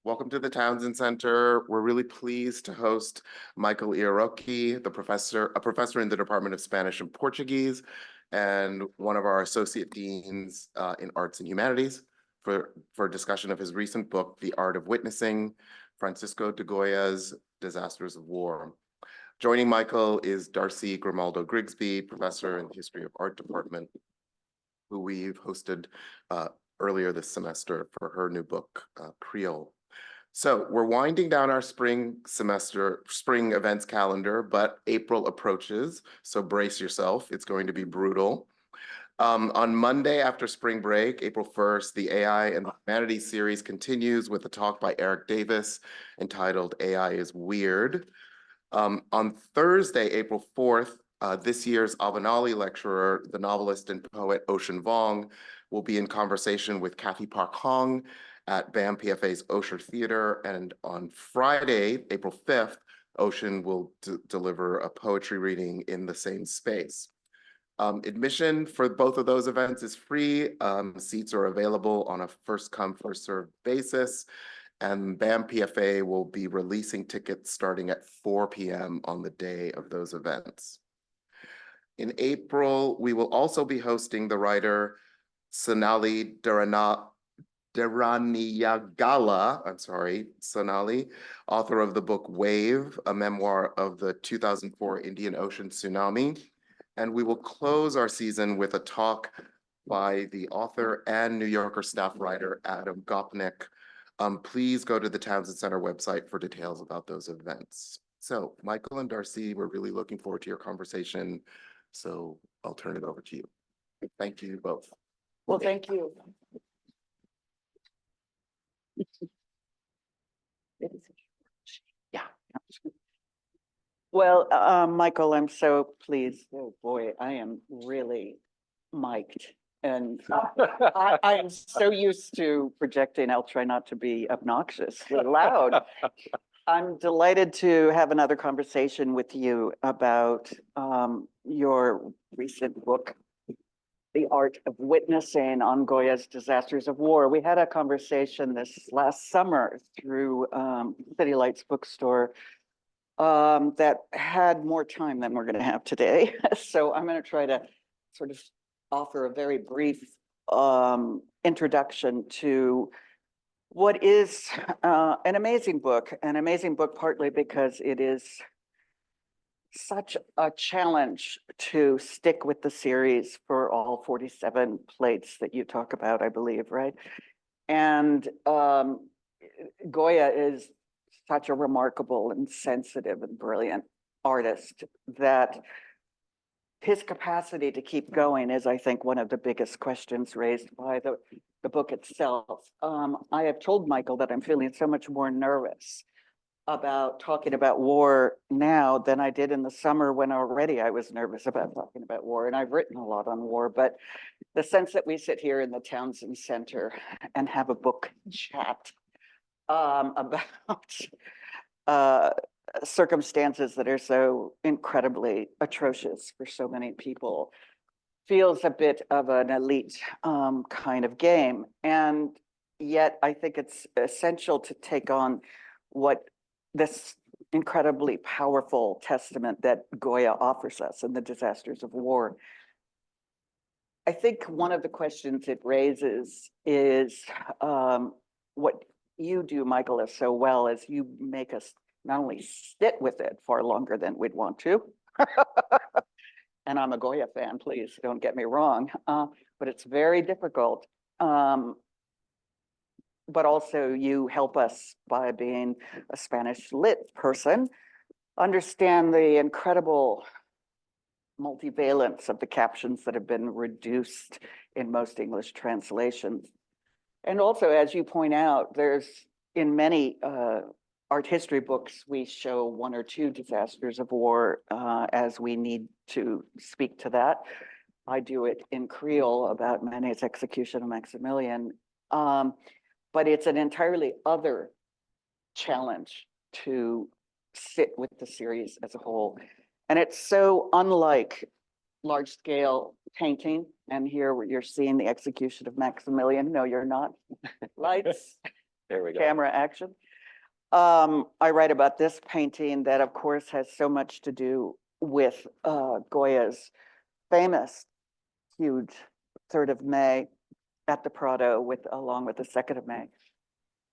Welcome to the Townsend Center. We're really pleased to host Michael Iarocci, a professor in the Department of Spanish and Portuguese, and one of our associate deans in Arts and Humanities for a discussion of his recent book, The Art of Witnessing, Francisco de Goya's Disasters of War. Joining Michael is Darcy Grimaldo Grigsby, professor in the History of Art Department, who we've hosted earlier this semester for her new book, Creole. So we're winding down our spring events calendar, but April approaches, so brace yourself. It's going to be brutal. On Monday after spring break, April 1st, the AI and Humanities series continues with a talk by Eric Davis entitled AI is Weird. On Thursday, April 4th, this year's Avenali lecturer, the novelist and poet Ocean Vuong, will be in conversation with Kathy Park Hong at BAM PFA's Osher Theater. And on Friday, April 5th, Ocean will deliver a poetry reading in the same space. Admission for both of those events is free. Seats are available on a first come, first served basis. And BAM PFA will be releasing tickets starting at 4 p.m. on the day of those events. In April, we will also be hosting the writer Sonali Sonali, author of the book Wave, a memoir of the 2004 Indian Ocean tsunami. And we will close our season with a talk by the author and New Yorker staff writer, Adam Gopnik. Please go to the Townsend Center website for details about those events. So Michael and Darcy, we're really looking forward to your conversation. So I'll turn it over to you. Thank you both. Well, thank you. Yeah. Well, Michael, I'm so pleased. Oh boy, I am really mic'd. And I am so used to projecting. I'll try not to be obnoxiously loud. I'm delighted to have another conversation with you about your recent book, The Art of Witnessing, on Goya's Disasters of War. We had a conversation this last summer through City Lights bookstore that had more time than we're going to have today. So I'm going to try to sort of offer a very brief introduction to what is an amazing book partly because it is such a challenge to stick with the series for all 47 plates that you talk about, I believe, right? And Goya is such a remarkable and sensitive and brilliant artist that his capacity to keep going is, I think, one of the biggest questions raised by the book itself. I have told Michael that I'm feeling so much more nervous about talking about war now than I did in the summer when already I was nervous about talking about war. And I've written a lot on war, but the sense that we sit here in the Townsend Center and have a book chat about circumstances that are so incredibly atrocious for so many people feels a bit of an elite kind of game. And yet I think it's essential to take on what this incredibly powerful testament that Goya offers us in the disasters of war. I think one of the questions it raises is what you do, Michael, is so well as you make us not only sit with it far longer than we'd want to, and I'm a Goya fan, please don't get me wrong, but it's very difficult. But also you help us by being a Spanish lit person, understand the incredible multivalence of the captions that have been reduced in most English translations. And also, as you point out, there's in many art history books, we show one or two disasters of war as we need to speak to that. I do it in Creole about Manet's execution of Maximilian. But it's an entirely other challenge to sit with the series as a whole. And it's so unlike large scale painting. And here you're seeing the execution of Maximilian. No, you're not. Lights. There we go. camera action. I write about this painting that, of course, has so much to do with Goya's famous, huge 3rd of May at the Prado, along with the 2nd of May.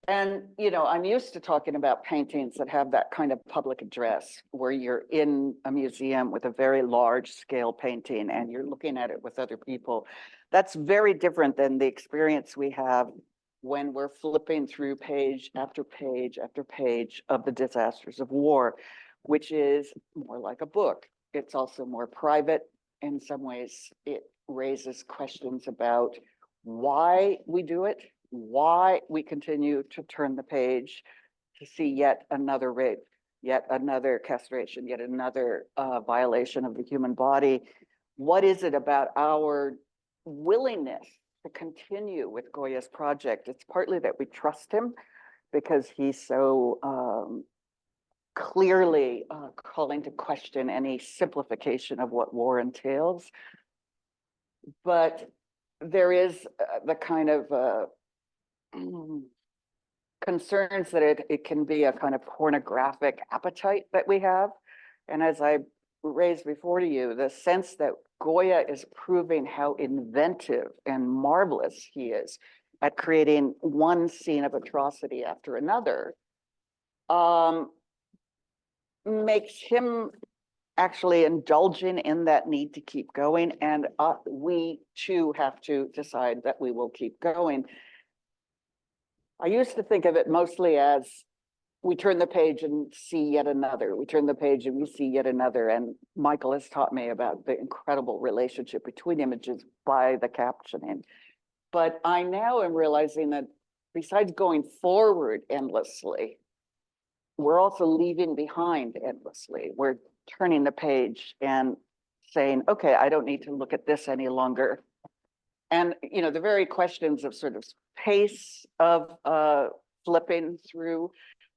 And, you know, I'm used to talking about paintings that have that kind of public address where you're in a museum with a very large scale painting and you're looking at it with other people. That's very different than the experience we have when we're flipping through page after page after page of the disasters of war, which is more like a book. It's also more private. In some ways, it raises questions about why we do it, why we continue to turn the page to see yet another rape, yet another castration, yet another violation of the human body. What is it about our willingness to continue with Goya's project? It's partly that we trust him because he's so clearly calling to question any simplification of what war entails. But there is the kind of concerns that it can be a kind of pornographic appetite that we have. And as I raised before to you, the sense that Goya is proving how inventive and marvelous he is at creating one scene of atrocity after another, makes him actually indulging in that need to keep going. And we too have to decide that we will keep going. I used to think of it mostly as we turn the page and see yet another. We turn the page and we see yet another. And Michael has taught me about the incredible relationship between images by the captioning. But I now am realizing that besides going forward endlessly, we're also leaving behind endlessly. We're turning the page and saying, okay, I don't need to look at this any longer. And, you know, the very questions of sort of pace of flipping through,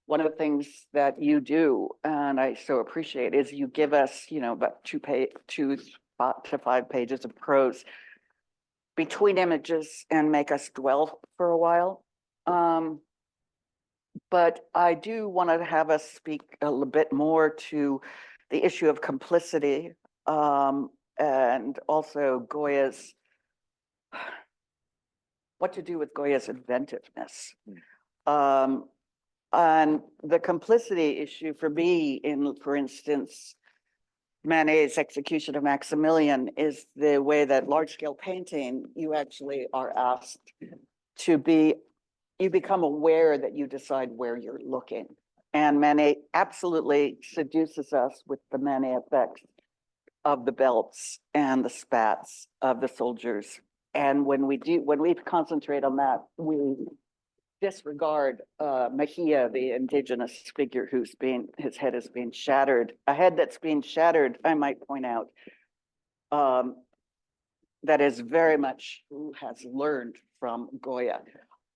one of the things that you do, and I so appreciate, is you give us, you know, about 2 to 5 pages of prose between images and make us dwell for a while. But I do want to have us speak a little bit more to the issue of complicity, and also Goya's, what to do with Goya's inventiveness. And the complicity issue for me in, for instance, Manet's execution of Maximilian is the way that large-scale painting, you actually are asked to be, you become aware that you decide where you're looking. And Manet absolutely seduces us with the Manet effects of the belts and the spats of the soldiers. And when we concentrate on that, we disregard Mejia, the indigenous figure his head is being shattered. A head that's being shattered, I might point out, that is very much who has learned from Goya.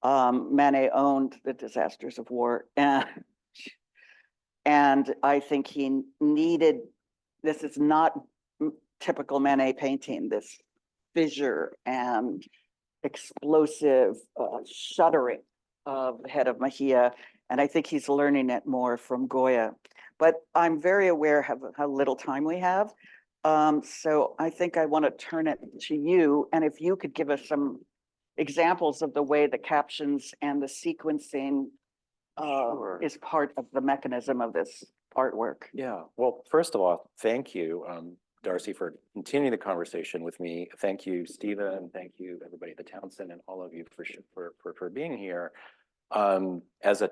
Manet owned the disasters of war, and I think he needed, this is not typical Manet painting, this fissure and explosive shuddering of the head of Mejia, and I think he's learning it more from Goya. But I'm very aware of how little time we have, so I think I want to turn it to you, and if you could give us some examples of the way the captions and the sequencing Sure. is part of the mechanism of this artwork. Yeah, well, first of all, thank you, Darcy, for continuing the conversation with me. Thank you, Steva, and thank you, everybody at the Townsend, and all of you for being here. As a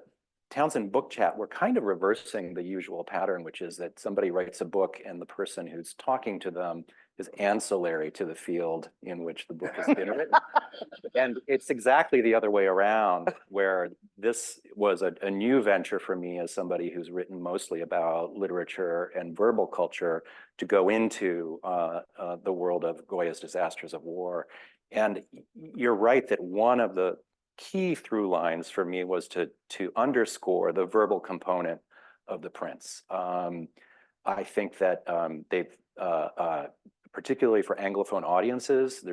Townsend book chat, we're kind of reversing the usual pattern, which is that somebody writes a book and the person who's talking to them is ancillary to the field in which the book has been written. And it's exactly the other way around, where this was a new venture for me as somebody who's written mostly about literature and verbal culture to go into the world of Goya's disasters of war. And you're right that one of the key through lines for me was to underscore the verbal component of the prints. I think that they've particularly for Anglophone audiences,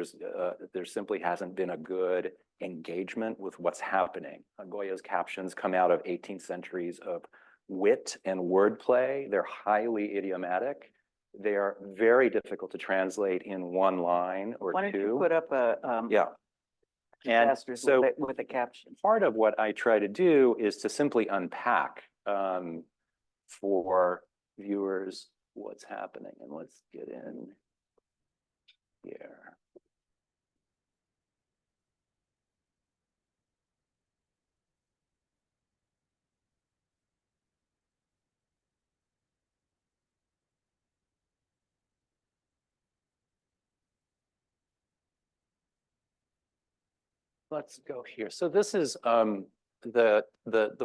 there simply hasn't been a good engagement with what's happening. Goya's captions come out of 18th centuries of wit and wordplay. They're highly idiomatic. They are very difficult to translate in one line or two. Why don't you put up a Yeah. And disasters so with a caption? part of what I try to do is to simply unpack for viewers what's happening. And let's get in here. Let's go here. So this is the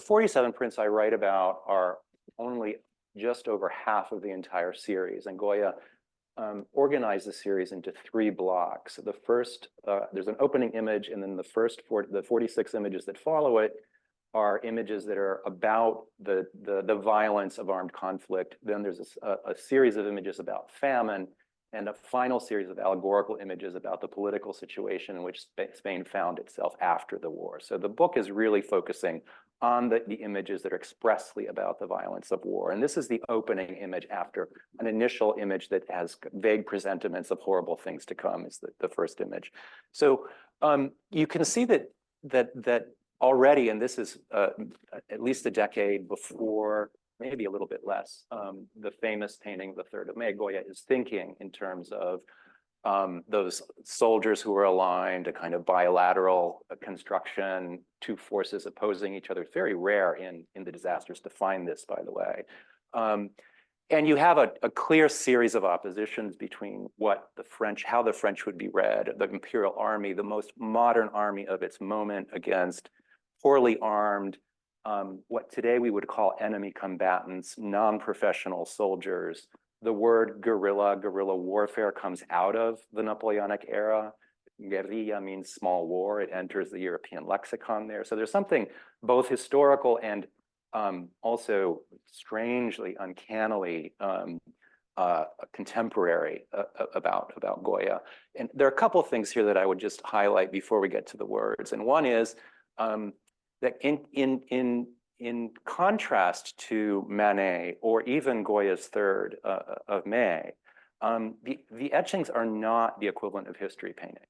47 prints I write about are only just over half of the entire series, and Goya organized the series into 3 blocks. The first, there's an opening image, and then the 46 images that follow it are images that are about the violence of armed conflict. Then there's a series of images about famine, and a final series of allegorical images about the political situation in which Spain found itself after the war. So the book is really focusing on the images that are expressly about the violence of war. And this is the opening image after an initial image that has vague presentiments of horrible things to come is the first image. So you can see that already, and this is at least a decade before, maybe a little bit less, the famous painting, The 3rd of May, Goya is thinking in terms of those soldiers who are aligned, a kind of bilateral construction, 2 forces opposing each other. It's very rare in the disasters to find this, by the way. And you have a clear series of oppositions between how the French would be read, the imperial army, the most modern army of its moment against poorly armed, what today we would call enemy combatants, non-professional soldiers. The word guerrilla warfare comes out of the Napoleonic era. Guerrilla means small war. It enters the European lexicon there. So there's something both historical and also strangely, uncannily contemporary about Goya. And there are a couple of things here that I would just highlight before we get to the words. And one is that in contrast to Manet or even Goya's 3rd of May, the etchings are not the equivalent of history paintings.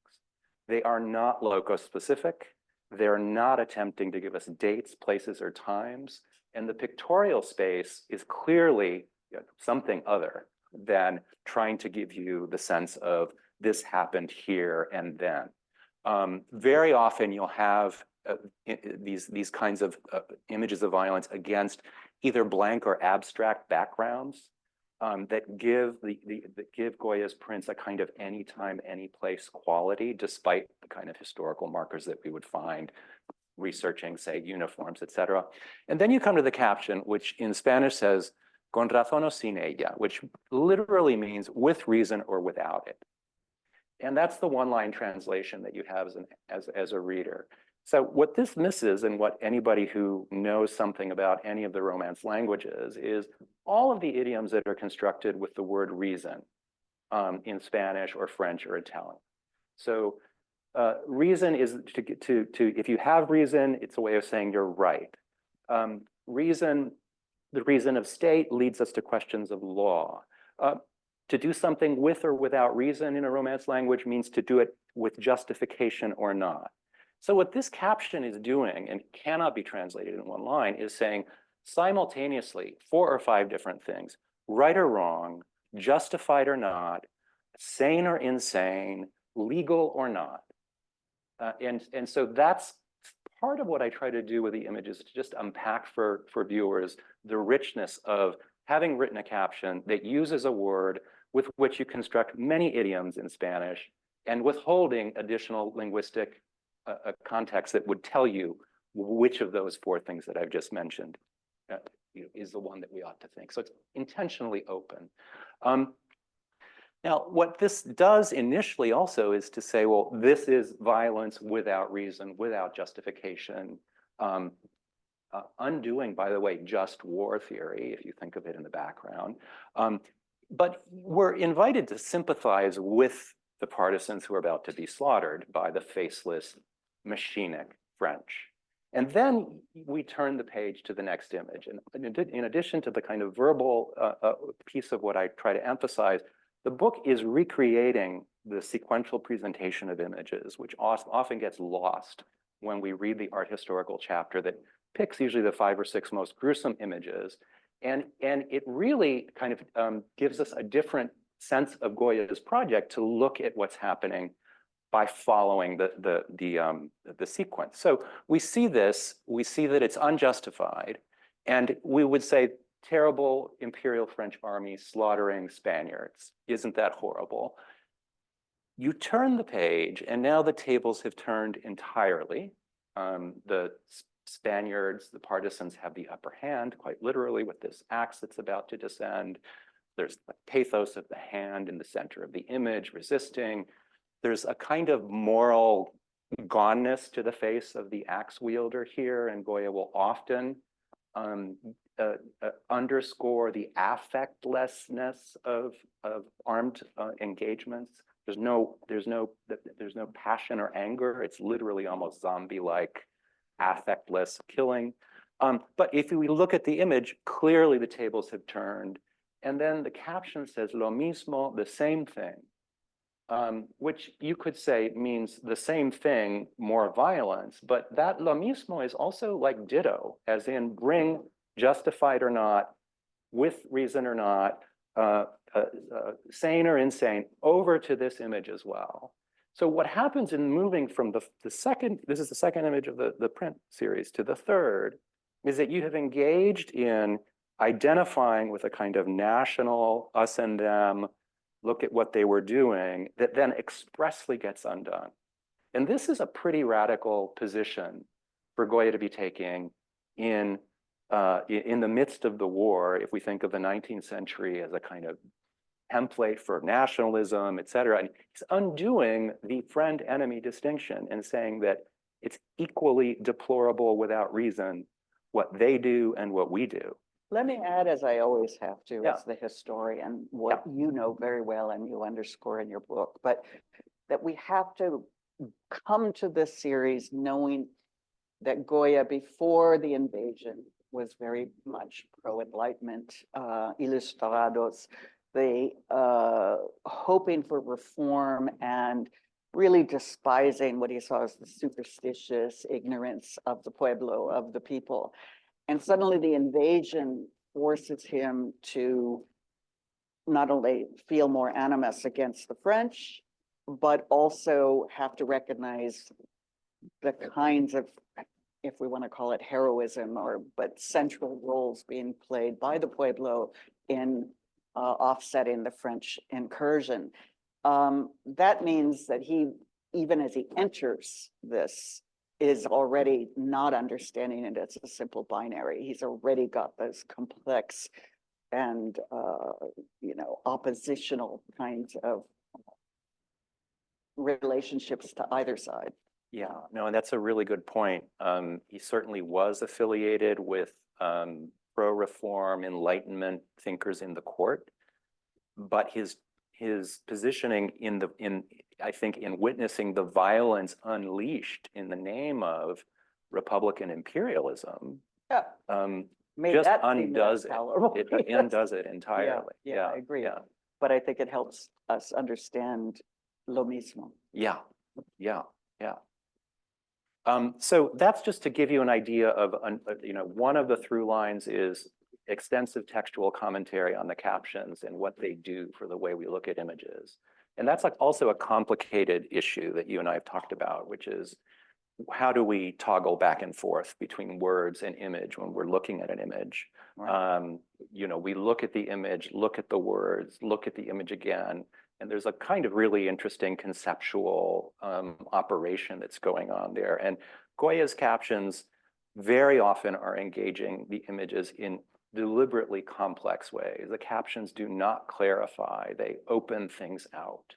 They are not loco-specific. They're not attempting to give us dates, places, or times. And the pictorial space is clearly something other than trying to give you the sense of this happened here and then. Very often you'll have these kinds of images of violence against either blank or abstract backgrounds that give Goya's prints a kind of anytime, any place quality, despite the kind of historical markers that we would find researching, say, uniforms, et cetera. And then you come to the caption, which in Spanish says, con razón o sin ella, which literally means with reason or without it. And that's the one-line translation that you have as a reader. So what this misses, and what anybody who knows something about any of the Romance languages, is all of the idioms that are constructed with the word reason in Spanish or French or Italian. So reason is if you have reason, it's a way of saying you're right. The reason of state leads us to questions of law. To do something with or without reason in a Romance language means to do it with justification or not. So what this caption is doing, and cannot be translated in one line, is saying simultaneously 4 or 5 different things: right or wrong, justified or not, sane or insane, legal or not. And so that's part of what I try to do with the images, to just unpack for viewers the richness of having written a caption that uses a word with which you construct many idioms in Spanish, and withholding additional linguistic context that would tell you which of those 4 things that I've just mentioned is the one that we ought to think. So it's intentionally open. Now, what this does initially also is to say, well, this is violence without reason, without justification, undoing, by the way, just war theory, if you think of it in the background. But we're invited to sympathize with the partisans who are about to be slaughtered by the faceless, machinic French. And then we turn the page to the next image. And in addition to the kind of verbal piece of what I try to emphasize, the book is recreating the sequential presentation of images, which often gets lost when we read the art historical chapter that picks usually the 5 or 6 most gruesome images. And it really kind of gives us a different sense of Goya's project to look at what's happening by following the sequence. So we see this, we see that it's unjustified, and we would say terrible imperial French army slaughtering Spaniards. Isn't that horrible? You turn the page, and now the tables have turned entirely. The Spaniards, the partisans, have the upper hand, quite literally, with this axe that's about to descend. There's the pathos of the hand in the center of the image, resisting. There's a kind of moral goneness to the face of the axe wielder here, and Goya will often underscore the affectlessness of armed engagements. There's no passion or anger. It's literally almost zombie-like, affectless killing. But if we look at the image, clearly the tables have turned. And then the caption says, lo mismo, the same thing, which you could say means the same thing, more violence. But that lo mismo is also like ditto, as in bring, justified or not, with reason or not, sane or insane, over to this image as well. So what happens in moving from the second, this is the second image of the print series, to the third, is that you have engaged in identifying with a kind of national us and them, look at what they were doing, that then expressly gets undone. And this is a pretty radical position for Goya to be taking in the midst of the war, if we think of the 19th century as a kind of template for nationalism, et cetera. And he's undoing the friend-enemy distinction and saying that it's equally deplorable without reason what they do and what we do. Let me add, as I always have to, Yeah. as the historian, what you know very well and you underscore in your book, but that we have to come to this series knowing that Goya, before the invasion, was very much pro-Enlightenment, ilustrados, the hoping for reform and really despising what he saw as the superstitious ignorance of the pueblo, of the people. And suddenly the invasion forces him to not only feel more animus against the French, but also have to recognize the kinds of, if we want to call it heroism, but central roles being played by the pueblo in offsetting the French incursion. That means that he, even as he enters this, is already not understanding it as a simple binary. He's already got those complex and oppositional kinds of relationships to either side. Yeah, no, and that's a really good point. He certainly was affiliated with pro-reform Enlightenment thinkers in the court, but his positioning I think in witnessing the violence unleashed in the name of Republican imperialism, Yeah. just undoes it. It undoes it entirely. Yeah, I agree. Yeah. But I think it helps us understand lo mismo. Yeah. So that's just to give you an idea of, one of the through lines is extensive textual commentary on the captions and what they do for the way we look at images. And that's like also a complicated issue that you and I have talked about, which is how do we toggle back and forth between words and image when we're looking at an image? Right. We look at the image, look at the words, look at the image again, and there's a kind of really interesting conceptual operation that's going on there. And Goya's captions very often are engaging the images in deliberately complex ways. The captions do not clarify, they open things out.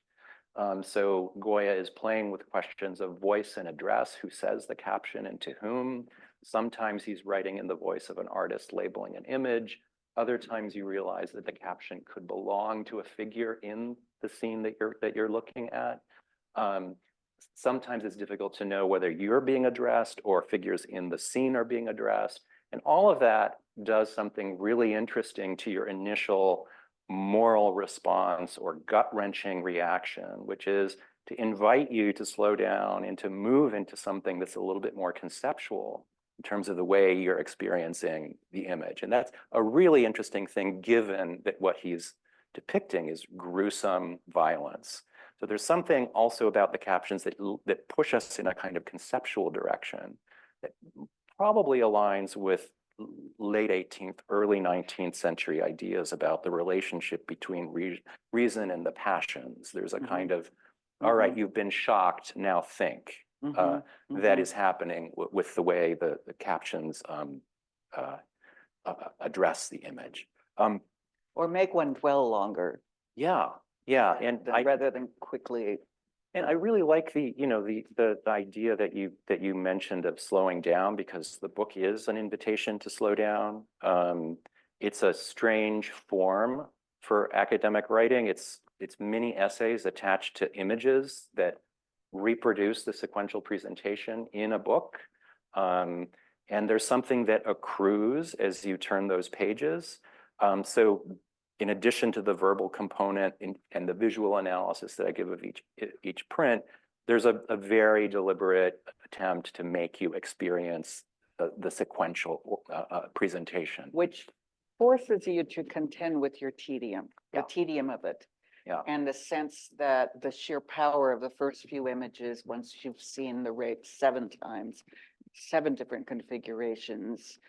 So Goya is playing with questions of voice and address, who says the caption and to whom. Sometimes he's writing in the voice of an artist labeling an image. Other times you realize that the caption could belong to a figure in the scene that you're looking at. Sometimes it's difficult to know whether you're being addressed or figures in the scene are being addressed. And all of that does something really interesting to your initial moral response or gut-wrenching reaction, which is to invite you to slow down and to move into something that's a little bit more conceptual in terms of the way you're experiencing the image. And that's a really interesting thing, given that what he's depicting is gruesome violence. So there's something also about the captions that push us in a kind of conceptual direction that probably aligns with late 18th, early 19th century ideas about the relationship between reason and the passions. There's a kind of, all right, you've been shocked, now think. That is happening with the way the captions address the image. Or make one dwell longer. Yeah, and rather than quickly. And I really like the idea that you mentioned of slowing down, because the book is an invitation to slow down. It's a strange form for academic writing. It's mini essays attached to images that reproduce the sequential presentation in a book. And there's something that accrues as you turn those pages. So in addition to the verbal component and the visual analysis that I give of each print, there's a very deliberate attempt to make you experience the sequential presentation. Which forces you to contend with your tedium, the tedium of it. Yeah. And the sense that the sheer power of the first few images, once you've seen the rape 7 times, 7 different configurations,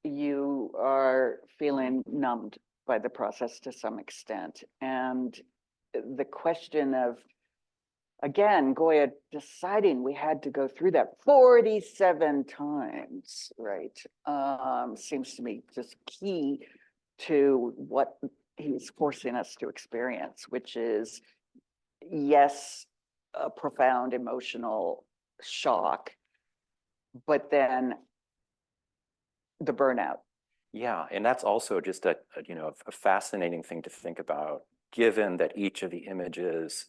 you are feeling numbed by the process to some extent. And the question of, again, Goya deciding we had to go through that 47 times, right, seems to me just key to what he's forcing us to experience, which is, yes, a profound emotional shock, but then the burnout. Yeah, and that's also just a fascinating thing to think about, given that each of the images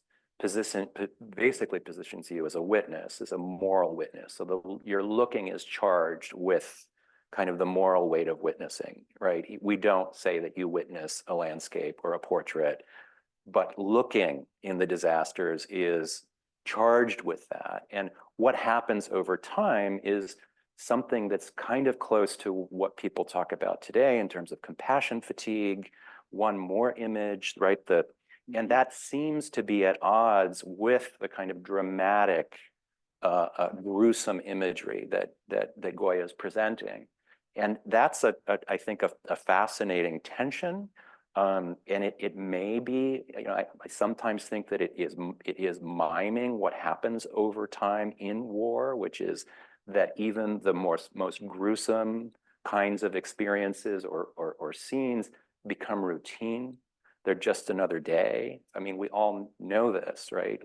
basically positions you as a witness, as a moral witness. So your looking is charged with kind of the moral weight of witnessing, right? We don't say that you witness a landscape or a portrait, but looking in the disasters is charged with that. And what happens over time is something that's kind of close to what people talk about today in terms of compassion fatigue, one more image, right? And that seems to be at odds with the kind of dramatic, gruesome imagery that Goya is presenting. And that's, I think, a fascinating tension. And it may be, I sometimes think that it is miming what happens over time in war, which is that even the most gruesome kinds of experiences or scenes become routine. They're just another day. I mean, we all know this, right?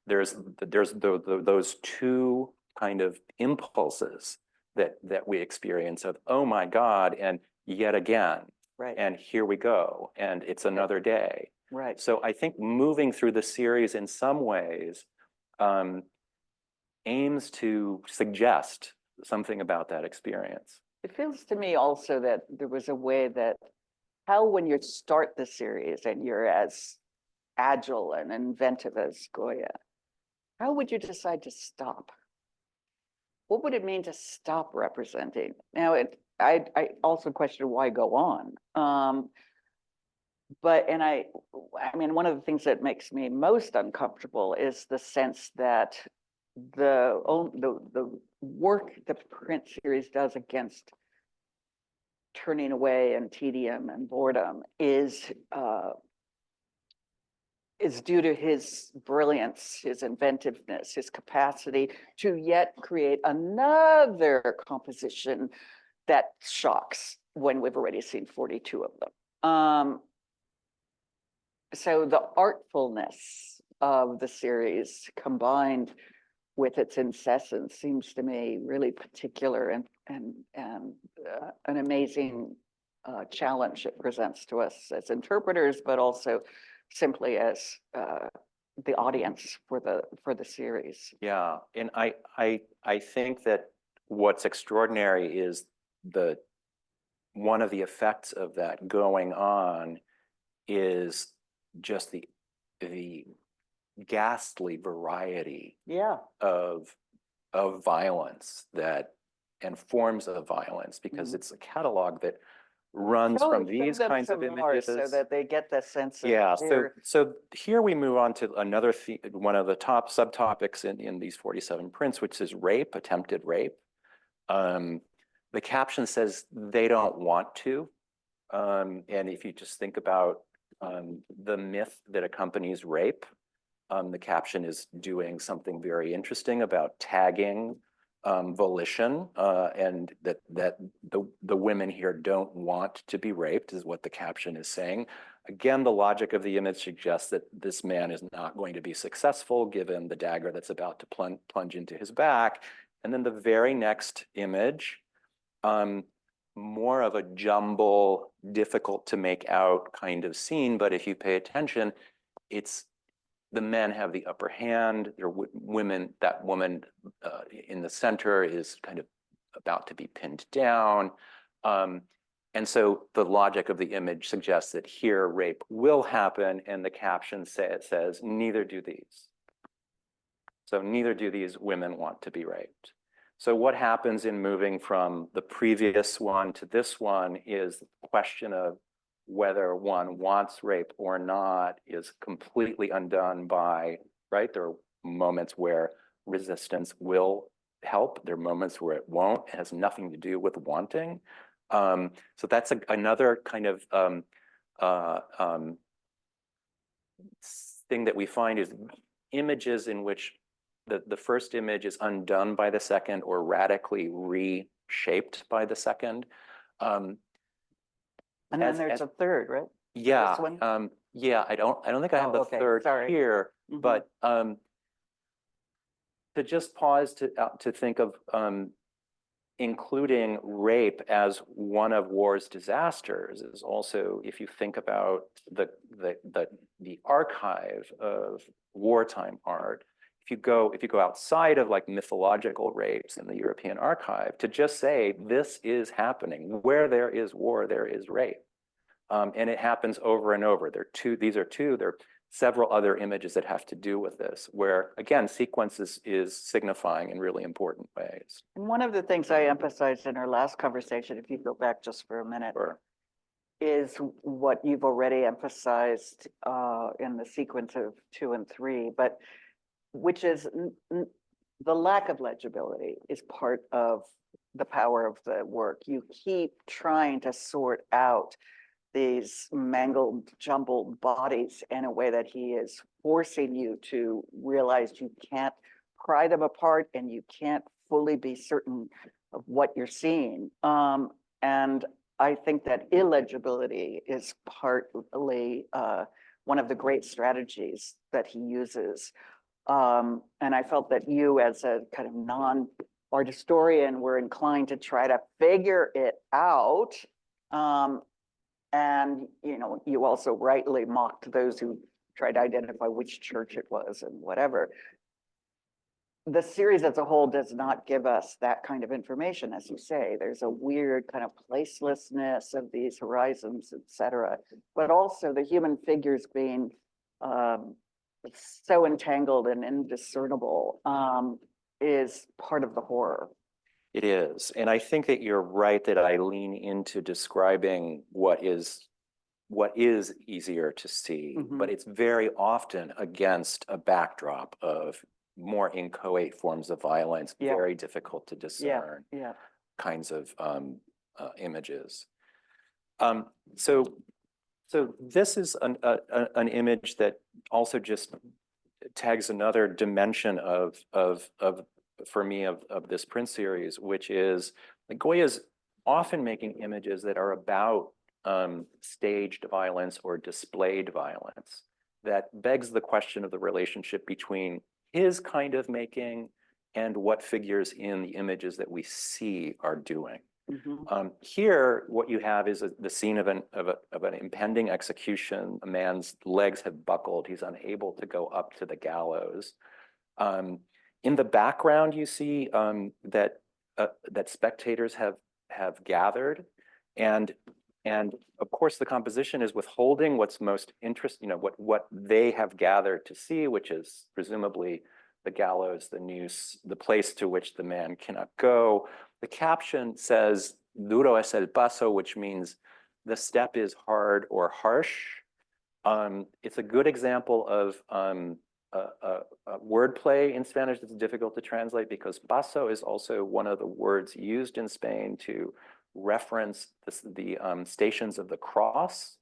There's those two kind of impulses that we experience of, oh my God, and yet again, right? And here we go, and it's another day. Right. So I think moving through the series in some ways aims to suggest something about that experience. It feels to me also that there was a way that when you start the series and you're as agile and inventive as Goya, how would you decide to stop? What would it mean to stop representing? Now, I also question why go on. But I mean, one of the things that makes me most uncomfortable is the sense that the work the print series does against turning away and tedium and boredom is due to his brilliance, his inventiveness, his capacity to yet create another composition that shocks when we've already seen 42 of them. So the artfulness of the series combined with its incessance seems to me really particular and an amazing challenge it presents to us as interpreters, but also simply as the audience for the series. Yeah, and I think that what's extraordinary is one of the effects of that going on is just the ghastly variety Yeah. of violence and forms of violence, because it's a catalog that runs from these them kinds of some more images. so that they get the sense of Yeah, fear. so here we move on to another one of the top subtopics in these 47 prints, which is rape, attempted rape. The caption says they don't want to. And if you just think about the myth that accompanies rape, the caption is doing something very interesting about tagging volition, and that the women here don't want to be raped is what the caption is saying. Again, the logic of the image suggests that this man is not going to be successful given the dagger that's about to plunge into his back. And then the very next image, more of a jumble, difficult to make out kind of scene, but if you pay attention, it's the men have the upper hand. There are women. That woman in the center is kind of about to be pinned down. And so the logic of the image suggests that here rape will happen, and the caption says, neither do these. So neither do these women want to be raped. So what happens in moving from the previous one to this one is the question of whether one wants rape or not is completely undone by, right? There are moments where resistance will help. There are moments where it won't. It has nothing to do with wanting. So that's another kind of thing that we find is images in which the first image is undone by the second or radically reshaped by the second. And then there's a third, right? Yeah. This one? Yeah, I don't think I have the third here, but to just pause to think of including rape as one of war's disasters is also, if you think about the archive of wartime art, if you go outside of like mythological rapes in the European archive, to just say this is happening, where there is war, there is rape. And it happens over and over. There are several other images that have to do with this, where again, sequence is signifying in really important ways. And one of the things I emphasized in our last conversation, if you go back just for a minute, is what you've already emphasized in the sequence of 2 and 3, but which is the lack of legibility is part of the power of the work. You keep trying to sort out these mangled, jumbled bodies in a way that he is forcing you to realize you can't pry them apart and you can't fully be certain of what you're seeing. And I think that illegibility is partly one of the great strategies that he uses. And I felt that you, as a kind of non-art historian, were inclined to try to figure it out. And, you know, you also rightly mocked those who tried to identify which church it was and whatever. The series as a whole does not give us that kind of information, as you say. There's a weird kind of placelessness of these horizons, et cetera, but also the human figures being so entangled and indiscernible is part of the horror. It is. And I think that you're right that I lean into describing what is easier to see, but it's very often against a backdrop of more inchoate forms of violence, very difficult to discern kinds of images. So this is an image that also just tags another dimension of for me of this print series, which is like Goya's often making images that are about staged violence or displayed violence that begs the question of the relationship between his kind of making and what figures in the images that we see are doing. Here, what you have is the scene of an impending execution. A man's legs have buckled. He's unable to go up to the gallows. In the background, you see that spectators have gathered, and of course the composition is withholding what's most interesting. What they have gathered to see, which is presumably the gallows, the noose, the place to which the man cannot go. The caption says "Duro es el paso," which means the step is hard or harsh. It's a good example of wordplay in Spanish that's difficult to translate, because paso is also one of the words used in Spain to reference the stations of the cross,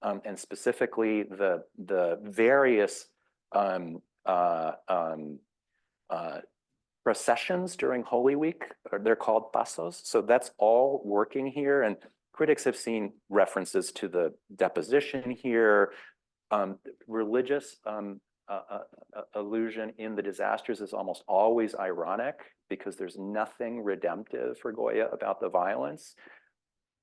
and specifically the various processions during Holy Week. They're called pasos. So that's all working here. And critics have seen references to the deposition here. Religious allusion in the disasters is almost always ironic, because there's nothing redemptive for Goya about the violence.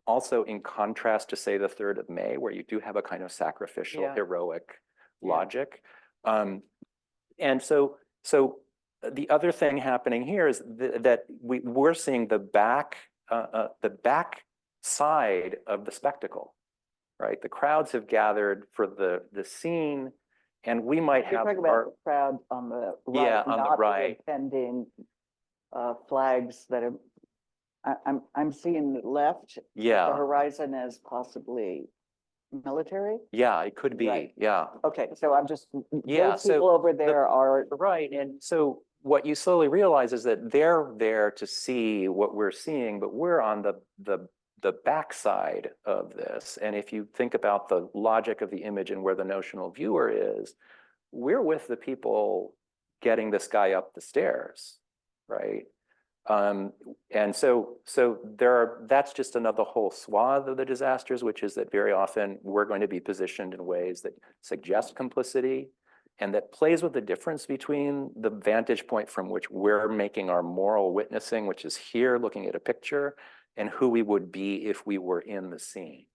Also, in contrast to, say, the 3rd of May, where you do have a kind of sacrificial, heroic logic. And so the other thing happening here is that we're seeing the back side of the spectacle, right? The crowds have gathered for the scene, and we might You're have talking about the crowd on the right, Yeah, on the not right. impending flags that are. I'm seeing left. The Yeah, horizon as possibly military. yeah, it could be. Right. Yeah. Okay, so I'm just, Yeah, those so people over there are, Right, and so what you slowly realize is that they're there to see what we're seeing, but we're on the backside of this. And if you think about the logic of the image and where the notional viewer is, we're with the people getting this guy up the stairs, right? And so that's just another whole swath of the disasters, which is that very often we're going to be positioned in ways that suggest complicity, and that plays with the difference between the vantage point from which we're making our moral witnessing, which is here looking at a picture, and who we would be if we were in the scene.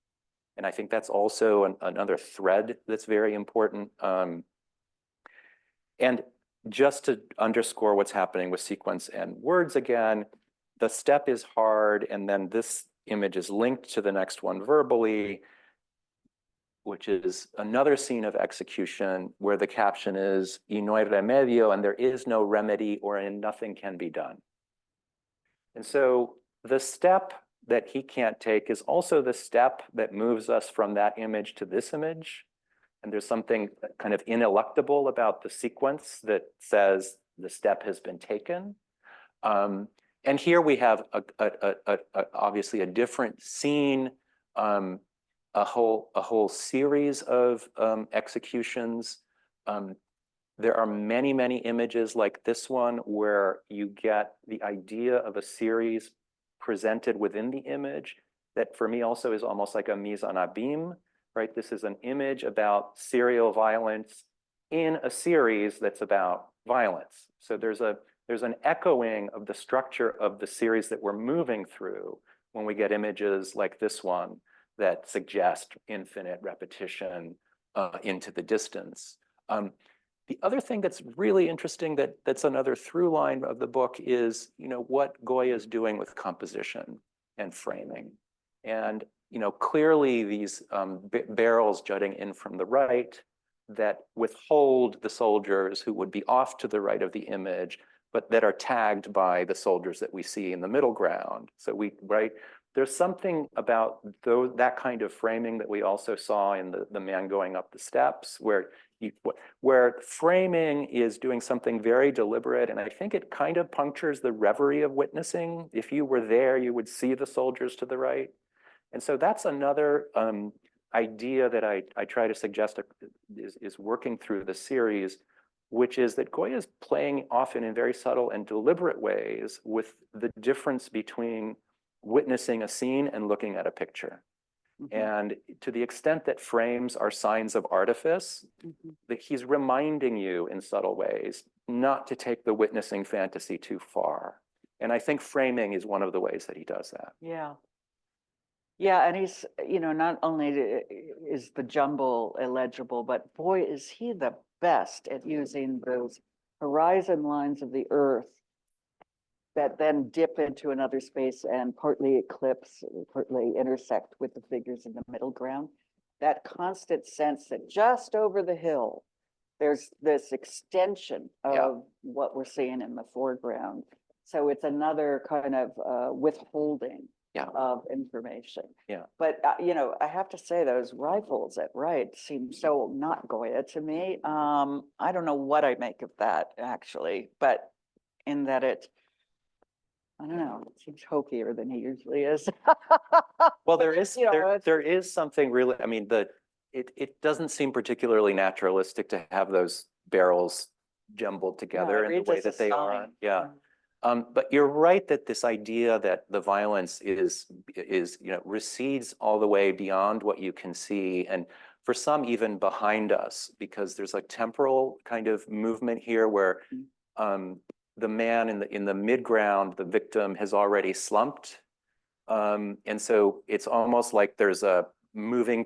And I think that's also another thread that's very important. And just to underscore what's happening with sequence and words again, the step is hard, and then this image is linked to the next one verbally, which is another scene of execution where the caption is "y no hay remedio," and there is no remedy, or nothing can be done. And so the step that he can't take is also the step that moves us from that image to this image. And there's something kind of ineluctable about the sequence that says the step has been taken. And here we have obviously a different scene, a whole series of executions. There are many, many images like this one where you get the idea of a series presented within the image that for me also is almost like a mise en abîme, right? This is an image about serial violence in a series that's about violence. So there's an echoing of the structure of the series that we're moving through when we get images like this one that suggest infinite repetition into the distance. The other thing that's really interesting that's another through line of the book is, what Goya is doing with composition and framing. And, clearly these barrels jutting in from the right that withhold the soldiers who would be off to the right of the image, but that are tagged by the soldiers that we see in the middle ground. So there's something about that kind of framing that we also saw in the man going up the steps, where framing is doing something very deliberate. And I think it kind of punctures the reverie of witnessing. If you were there, you would see the soldiers to the right. And so that's another idea that I try to suggest is working through the series, which is that Goya is playing often in very subtle and deliberate ways with the difference between witnessing a scene and looking at a picture. Mm-hmm. And to the extent that frames are signs of artifice, mm-hmm. that he's reminding you in subtle ways not to take the witnessing fantasy too far. And I think framing is one of the ways that he does that. Yeah. Yeah, and he's, not only is the jumble illegible, but boy, is he the best at using those horizon lines of the earth that then dip into another space and partly eclipse, partly intersect with the figures in the middle ground. That constant sense that just over the hill, there's this extension Yeah. of what we're seeing in the foreground. So it's another kind of withholding Yeah. of information. Yeah. But, I have to say those rifles at right seem so not Goya to me. I don't know what I make of that actually, but in that I don't know, it seems hokier than he usually is. Well, there is, You know, it's- there is something really, I mean, it doesn't seem particularly naturalistic to have those barrels jumbled together in the reads way as a that they are. sign. Yeah. But you're right that this idea that the violence is, recedes all the way beyond what you can see, and for some even behind us, because there's a temporal kind of movement here where the man in the midground, the victim, has already slumped. And so it's almost like there's a moving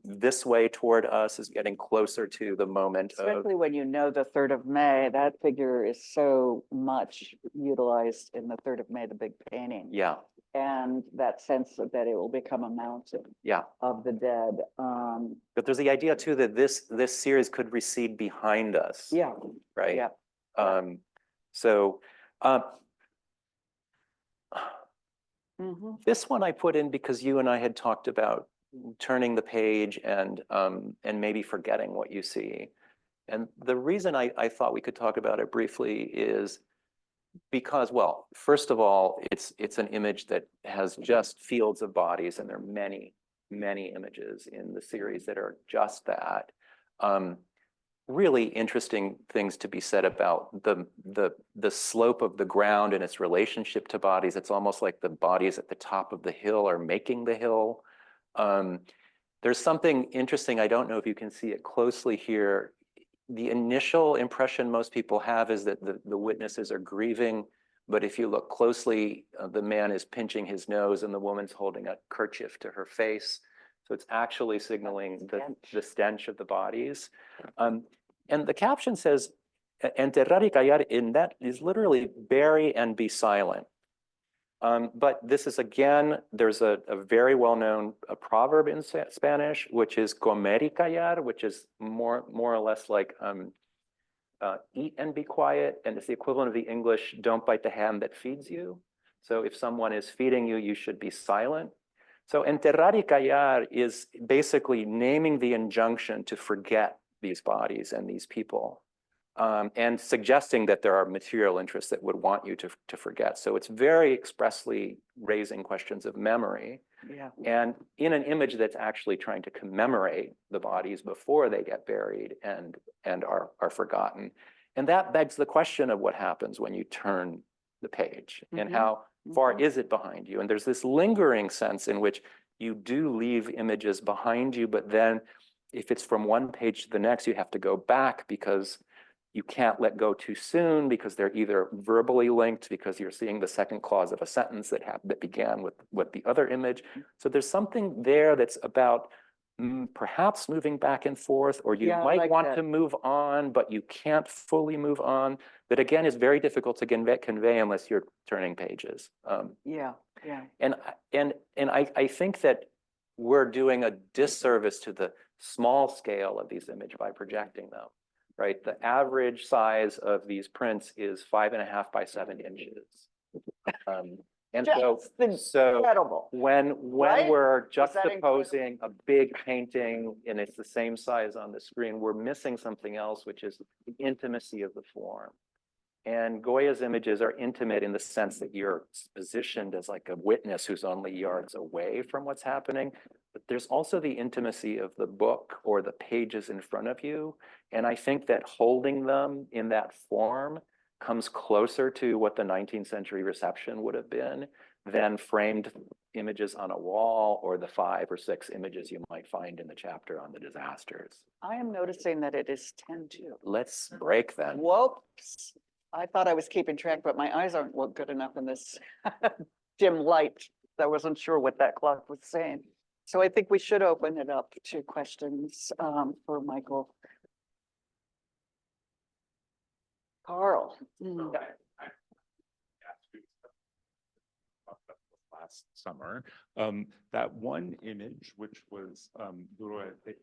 this way toward us is getting closer to the moment of, Especially when the 3rd of May, that figure is so much utilized in the 3rd of May, the big painting. yeah, And that sense that it will become a mountain yeah. of the dead. But there's the idea too that this series could recede behind us. Yeah, Right. yeah. So Mhm. this one I put in because you and I had talked about turning the page and maybe forgetting what you see. And the reason I thought we could talk about it briefly is because, well, first of all, it's an image that has just fields of bodies, and there are many, many images in the series that are just that. Really interesting things to be said about the slope of the ground and its relationship to bodies. It's almost like the bodies at the top of the hill are making the hill. There's something interesting. I don't know if you can see it closely here. The initial impression most people have is that the witnesses are grieving, but if you look closely, the man is pinching his nose and the woman's holding a kerchief to her face. So it's actually signaling the stench of the bodies. And the caption says, enterrar y callar, and that is literally bury and be silent. But this is, again, there's a very well-known proverb in Spanish, which is comer y callar, which is more or less like eat and be quiet. And it's the equivalent of the English, don't bite the hand that feeds you. So if someone is feeding you, you should be silent. So enterrar y callar is basically naming the injunction to forget these bodies and these people, and suggesting that there are material interests that would want you to forget. So it's very expressly raising questions of memory. Yeah. And in an image that's actually trying to commemorate the bodies before they get buried and are forgotten. And that begs the question of what happens when you turn the page and how far is it behind you? And there's this lingering sense in which you do leave images behind you, but then if it's from one page to the next, you have to go back because you can't let go too soon because they're either verbally linked because you're seeing the second clause of a sentence that began with the other image. So there's something there that's about perhaps moving back and forth, or you might want to move on, but you can't fully move on. That again is very difficult to convey unless you're turning pages. Yeah. And I think that we're doing a disservice to the small scale of these images by projecting them, right? The average size of these prints is 5.5 by 7 inches. And so incredible. when Right? we're juxtaposing a big painting and it's the same size on the screen, we're missing something else, which is the intimacy of the form. And Goya's images are intimate in the sense that you're positioned as like a witness who's only yards away from what's happening. But there's also the intimacy of the book or the pages in front of you. And I think that holding them in that form comes closer to what the 19th century reception would have been than framed images on a wall or the 5 or 6 images you might find in the chapter on the disasters. I am noticing that it is 10 to. Let's break then. Whoops. I thought I was keeping track, but my eyes aren't good enough in this dim light. I wasn't sure what that clock was saying. So I think we should open it up to questions for Michael. Carl. Mm. Last summer, that one image, which was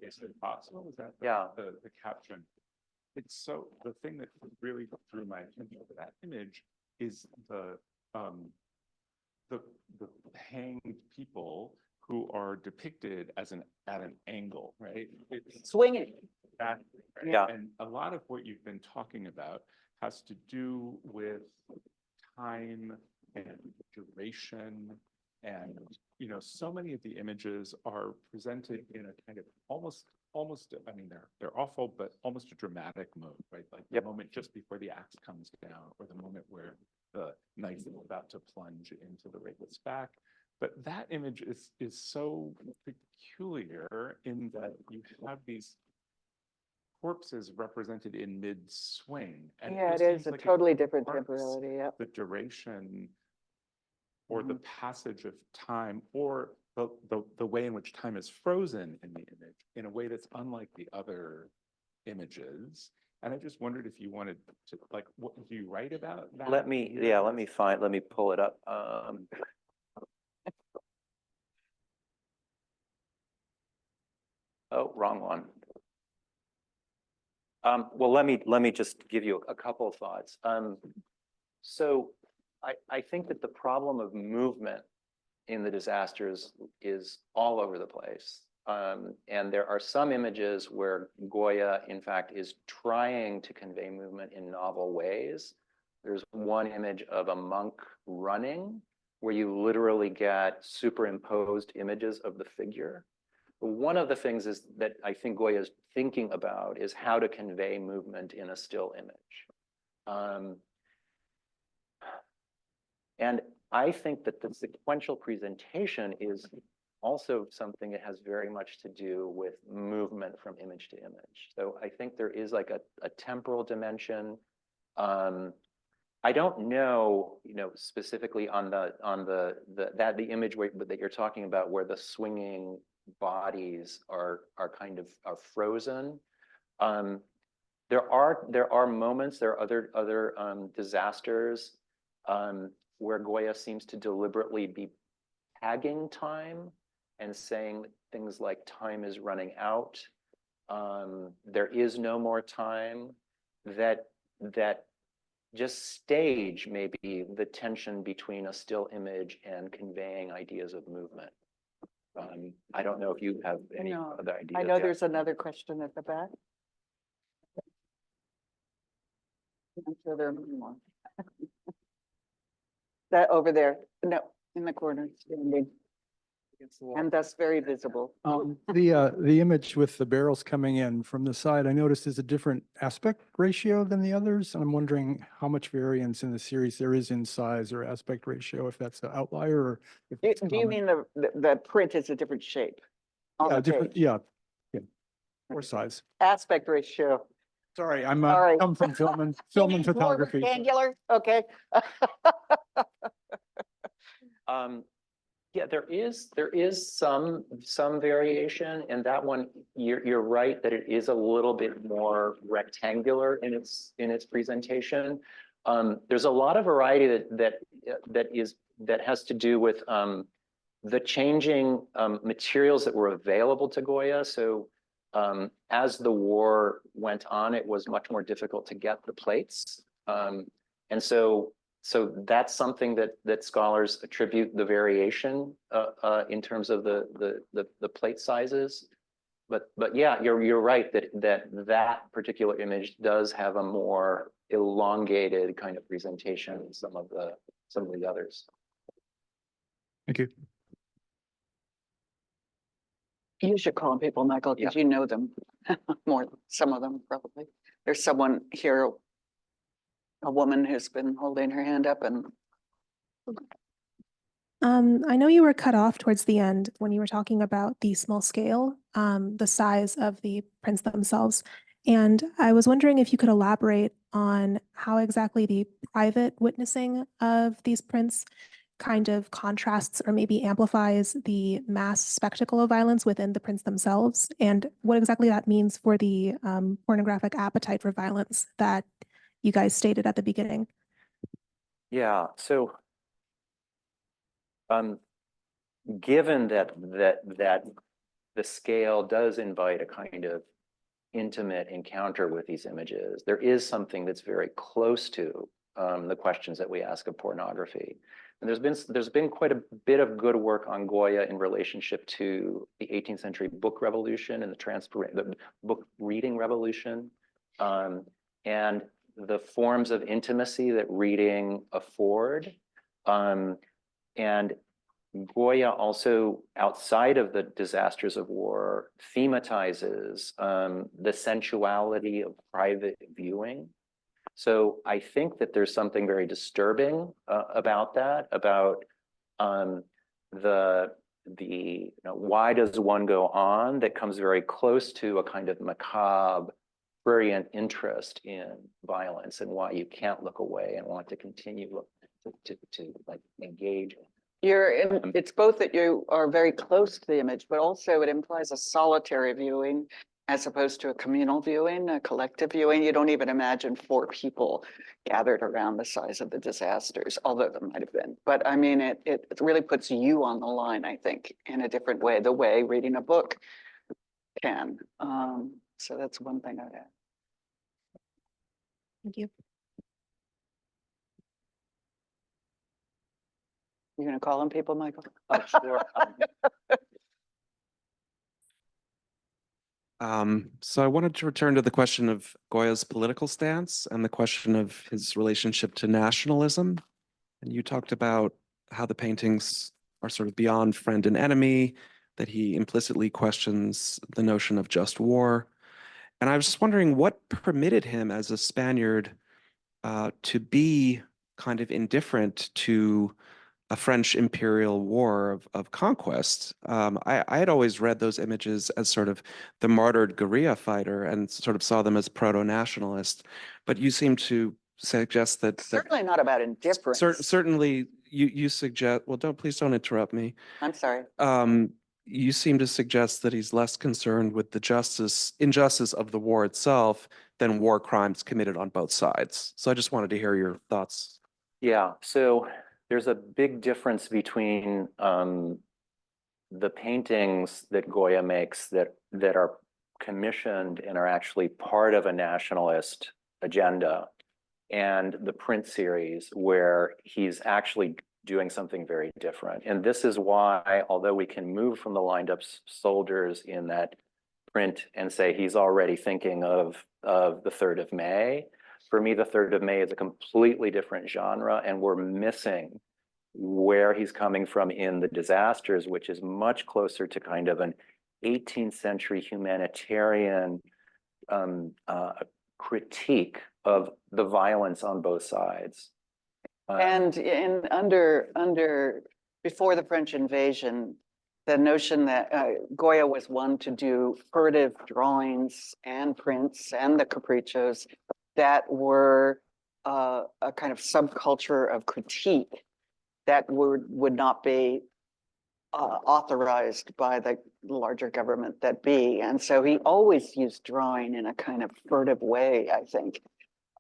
is it possible? Was that the caption? It's so the thing that really drew my attention to that image is the hanged people who are depicted as at an angle, right? It's Swinging. exactly, right? Yeah. And a lot of what you've been talking about has to do with time and duration, and so many of the images are presented in a kind of almost I mean they're awful, but almost a dramatic mode, right? Like the moment just before the axe comes down, or the moment where the knife is about to plunge into the rapist's back. But that image is so peculiar in that you have these corpses represented in mid-swing. And Yeah, it seems is a like totally different marks temporality. Yep. the duration or the passage of time, or the way in which time is frozen in the image in a way that's unlike the other images. And I just wondered if you wanted to, like, what do you write about that? Let me pull it up. Oh, wrong one. Well, let me just give you a couple of thoughts. So I think that the problem of movement in the disasters is all over the place. And there are some images where Goya, in fact, is trying to convey movement in novel ways. There's one image of a monk running, where you literally get superimposed images of the figure. But one of the things is that I think Goya is thinking about is how to convey movement in a still image. And I think that the sequential presentation is also something that has very much to do with movement from image to image. So I think there is like a temporal dimension. I don't know, specifically on the image that you're talking about, where the swinging bodies are kind of frozen. There are moments, there are other disasters where Goya seems to deliberately be tagging time and saying things like time is running out, there is no more time, that just stage maybe the tension between a still image and conveying ideas of movement. I don't know if you have any other ideas. I know there's another question at the back. I'm sure there are more. That over there, no, in the corner, standing. And thus very visible. The image with the barrels coming in from the side, I noticed is a different aspect ratio than the others. And I'm wondering how much variance in the series there is in size or aspect ratio, if that's an outlier or if it's Do you mean the print is a different shape? on Yeah, the different, page? yeah. Or size. Aspect ratio. Sorry, Sorry. I'm from film and More photography. so- rectangular, okay. Yeah, there is some variation, and that one you're right that it is a little bit more rectangular in its presentation. There's a lot of variety that has to do with the changing materials that were available to Goya. So as the war went on, it was much more difficult to get the plates, and so that's something that scholars attribute the variation in terms of the plate sizes. But yeah, you're right that particular image does have a more elongated kind of presentation than some of the others. Thank you. You should call people, Michael, because you know them more, some of them probably. There's someone here, a woman who's been holding her hand up and. I know you were cut off towards the end when you were talking about the small scale, the size of the prints themselves. And I was wondering if you could elaborate on how exactly the private witnessing of these prints kind of contrasts or maybe amplifies the mass spectacle of violence within the prints themselves, and what exactly that means for the pornographic appetite for violence that you guys stated at the beginning. Yeah, so given that the scale does invite a kind of intimate encounter with these images, there is something that's very close to the questions that we ask of pornography. And there's been quite a bit of good work on Goya in relationship to the 18th century book revolution and the book reading revolution, and the forms of intimacy that reading afford. And Goya also, outside of the disasters of war, thematizes the sensuality of private viewing. So I think that there's something very disturbing about that, about why does one go on, that comes very close to a kind of macabre, prurient interest in violence, and why you can't look away and want to continue to like engage. It's both that you are very close to the image, but also it implies a solitary viewing as opposed to a communal viewing, a collective viewing. You don't even imagine 4 people gathered around the size of the disasters, although there might have been. But I mean, it really puts you on the line, I think, in a different way, the way reading a book can. So that's one thing I'd add. Thank you. You're going to call on people, Michael? Oh, sure. So I wanted to return to the question of Goya's political stance and the question of his relationship to nationalism. And you talked about how the paintings are sort of beyond friend and enemy, that he implicitly questions the notion of just war. And I was just wondering what permitted him as a Spaniard to be kind of indifferent to a French imperial war of conquest. I had always read those images as sort of the martyred guerrilla fighter and sort of saw them as proto-nationalist. But you seem to suggest that Certainly not about indifference. Certainly you suggest, well, please don't interrupt me. I'm sorry. You seem to suggest that he's less concerned with the injustice of the war itself than war crimes committed on both sides. So I just wanted to hear your thoughts. Yeah, so there's a big difference between the paintings that Goya makes that are commissioned and are actually part of a nationalist agenda, and the print series where he's actually doing something very different. And this is why, although we can move from the lined up soldiers in that print and say he's already thinking of the 3rd of May, for me, the 3rd of May is a completely different genre, and we're missing where he's coming from in the disasters, which is much closer to kind of an 18th century humanitarian critique of the violence on both sides. And before the French invasion, the notion that Goya was one to do furtive drawings and prints and the caprichos that were a kind of subculture of critique that would not be authorized by the larger government that be. And so he always used drawing in a kind of furtive way, I think.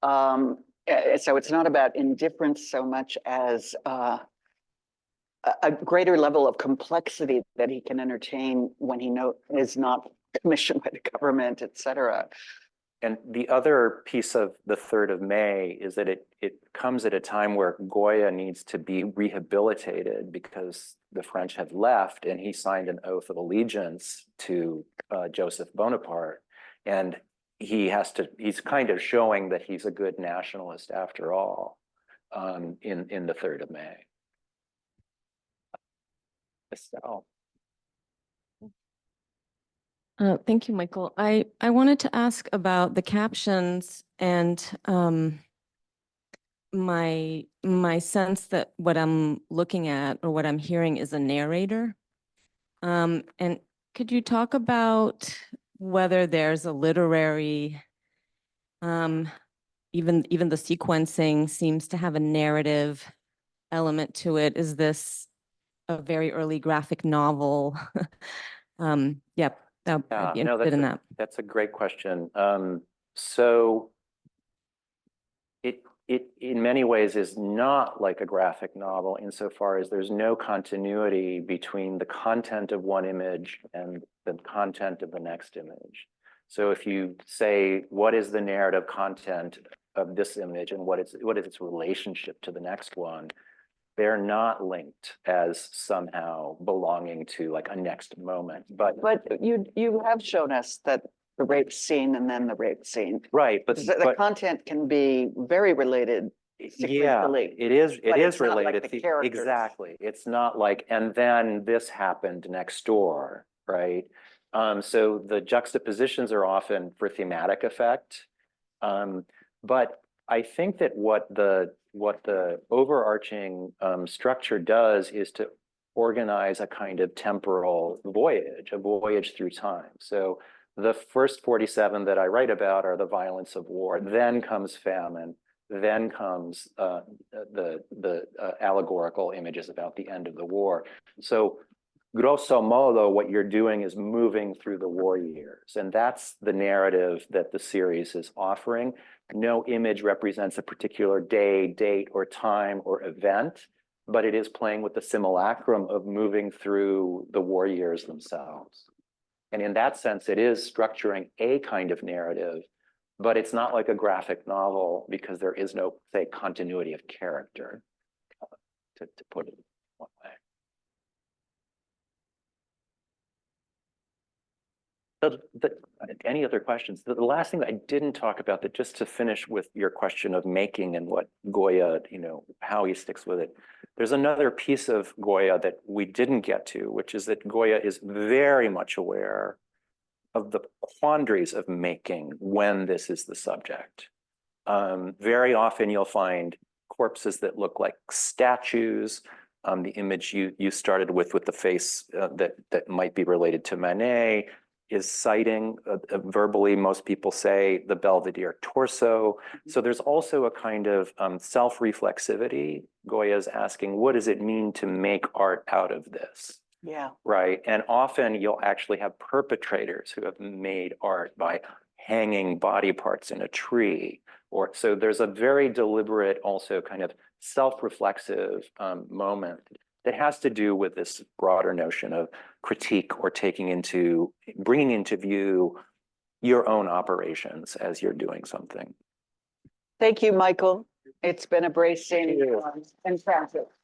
So it's not about indifference so much as a greater level of complexity that he can entertain when he is not commissioned by the government, et cetera. And the other piece of the 3rd of May is that it comes at a time where Goya needs to be rehabilitated because the French have left, and he signed an oath of allegiance to Joseph Bonaparte. And he's kind of showing that he's a good nationalist after all in the 3rd of May. Estelle. Thank you, Michael. I wanted to ask about the captions and my sense that what I'm looking at or what I'm hearing is a narrator. And could you talk about whether there's a literary Even the sequencing seems to have a narrative element to it. Is this a very early graphic novel? Yep, I'd be No, interested in that. that's a great question. So it in many ways is not like a graphic novel insofar as there's no continuity between the content of one image and the content of the next image. So if you say, what is the narrative content of this image and what is its relationship to the next one, they're not linked as somehow belonging to like a next moment. But you have shown us that the rape scene and then the rape scene. right, but The content can be very related yeah, sequentially. it is but it's not like related. the characters. Exactly. It's not like, and then this happened next door, right? So the juxtapositions are often for thematic effect. But I think that what the overarching structure does is to organize a kind of temporal voyage, a voyage through time. So the first 47 that I write about are the violence of war. Then comes famine. Then comes the allegorical images about the end of the war. So grosso modo, what you're doing is moving through the war years. And that's the narrative that the series is offering. No image represents a particular day, date, or time or event, but it is playing with the simulacrum of moving through the war years themselves. And in that sense, it is structuring a kind of narrative, but it's not like a graphic novel because there is no, say, continuity of character, to put it one way. Any other questions? The last thing that I didn't talk about, that just to finish with your question of making and what Goya, how he sticks with it. There's another piece of Goya that we didn't get to, which is that Goya is very much aware of the quandaries of making when this is the subject. Very often you'll find corpses that look like statues. The image you started with the face that might be related to Manet is citing verbally, most people say, the Belvedere torso. So there's also a kind of self-reflexivity. Goya is asking, what does it mean to make art out of this? Yeah. Right. And often you'll actually have perpetrators who have made art by hanging body parts in a tree. Or so there's a very deliberate, also kind of self-reflexive moment that has to do with this broader notion of critique or bringing into view your own operations as you're doing something. Thank you, Michael. It's been a bracing and practice.